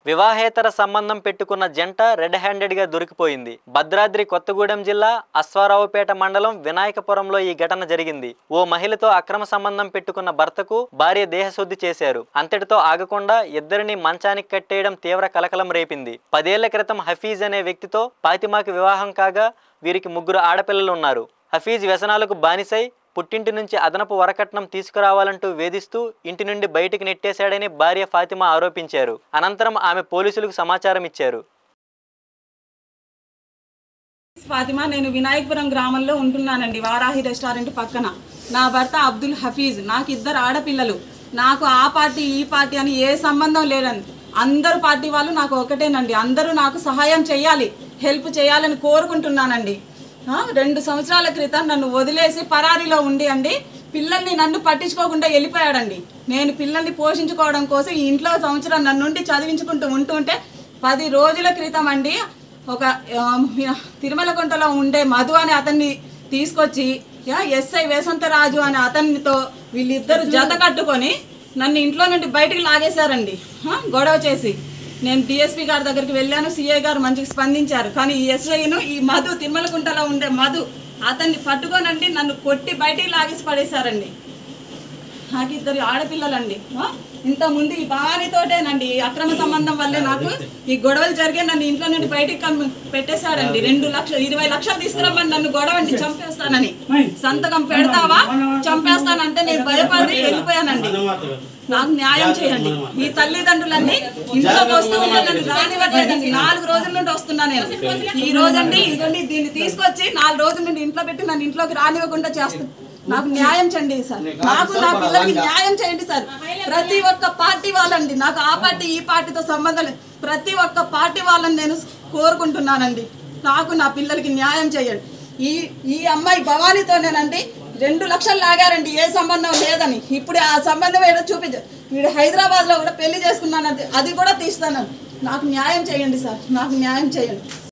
వివాహేతర సంబంధం పెట్టుకున్న జంట రెడ్ హ్యాండెడ్గా దొరికిపోయింది. భద్రాద్రి కొత్తగూడెం జిల్లా అశ్వారావుపేట మండలం వినాయకపురంలో ఈ ఘటన జరిగింది. ఓ మహిళతో అక్రమ సంబంధం పెట్టుకున్న భర్తకు భార్య దేహశుద్ధి చేశారు. అంతటితో ఆగకుండా ఇద్దరిని మంచానికి కట్టేయడం తీవ్ర కలకలం రేపింది. 10 ఏళ్ల క్రితం హఫీజ్ అనే వ్యక్తితో ఫాతిమాకి వివాహం కాగా వీరికి 3 ఆడపిల్లలు ఉన్నారు. హఫీజ్ వ్యసనాలకు బానిసై పుట్టింటి నుంచి అదనపు వరకట్నం తీసుకురావాలంటూ వేధిస్తూ ఇంటి నుండి బయటికి నెట్టేశాడని భార్య ఫాతిమా ఆరోపించారు. అనంతరం ఆమె పోలీసులకు సమాచారం ఇచ్చారు. ఫాతిమా, నేను వినాయకపురం గ్రామంలో ఉంటున్నానండి, వారాహి రెస్టారెంట్ పక్కన. నా భర్త అబ్దుల్ హఫీజ్. నాకు 2 ఆడపిల్లలు. నాకు ఆ పార్టీ ఈ పార్టీ అని ఏ సంబంధం లేదండి. అందరు పార్టీ వాళ్ళు నాకు ఒకటేనండి. అందరూ నాకు సహాయం చేయాలి, హెల్ప్ చేయాలని కోరుకుంటున్నానండి. 2 సంవత్సరాల క్రితం నన్ను వదిలేసి పరారీలో ఉండి పిల్లల్ని నన్ను పట్టించుకోకుండా వెళ్ళిపోయాడండి. నేను పిల్లల్ని పోషించుకోవడం కోసం ఈ ఇంట్లో సంవత్సరం నన్నుండి చదివించుకుంటూ ఉంటుంటే 10 రోజుల క్రితం ఒక తిరుమలకుంటలో ఉండే మధు అనే అతన్ని తీసుకొచ్చి ఎస్ఐ వేసంతరాజు అనే అతనితో వీళ్ళిద్దరు జత కట్టుకొని నన్ను ఇంట్లో నుండి బయటికి లాగేశారండి. గొడవ చేసి నేను డిఎస్పీ గారి దగ్గరికి వెళ్ళాను. సిఐ గారు మంచిగా స్పందించారు. కానీ ఈ ఎస్ఐను ఈ మధు, తిరుమలకుంటలో ఉండే మధు అతన్ని పట్టుకోనండి నన్ను కొట్టి బయటికి లాగేసి పడేశారండి. నాకు 2 ఆడపిల్లలండి. ఇంతకుముందు ఈ భార్యతోటేనండి అక్రమ సంబంధం వల్లే నాకు ఈ గొడవలు జరిగే నన్ను ఇంట్లో నుండి బయటికి పెట్టేశాడండి. 20 లక్షలు తీసుకురమ్మని నన్ను గొడవండి చంపేస్తానని. సంతకం పెడతావా చంపేస్తానంటే నేను భయపడి వెళ్ళిపోయానండి. నాకు న్యాయం చేయండి. ఈ తల్లిదండ్రులన్నీ ఇంట్లోకి వస్తూ ఉంటే నన్ను రానివ్వట్లేదండి. 4 రోజుల నుండి వస్తున్నా నేను. ఈ రోజండి ఇదండి దీన్ని తీసుకొచ్చి 4 రోజుల నుండి ఇంట్లో పెట్టి నన్ను ఇంట్లోకి రానివ్వకుండా చేస్తాను. నాకు న్యాయం చేయండి సార్. నాకు నా పిల్లలకి న్యాయం చేయండి సార్. ప్రతి ఒక్క పార్టీ వాళ్ళండి, నాకు ఆ పార్టీ ఈ పార్టీతో సంబంధం లేదు. ప్రతి ఒక్క పార్టీ వాళ్ళని నేను కోరుకుంటున్నానండి. నాకు నా పిల్లలకి న్యాయం చేయండి. ఈ అమ్మాయి భవానీతోనేనండి 2 లక్షలు లాగారండి, ఏ సంబంధం లేదని. ఇప్పుడు ఆ సంబంధం ఏదో చూపించారు. వీడు హైదరాబాద్లో కూడా పెళ్లి చేసుకున్నానండి, అది కూడా తీస్తాను. నాకు న్యాయం చేయండి సార్, నాకు న్యాయం చేయండి.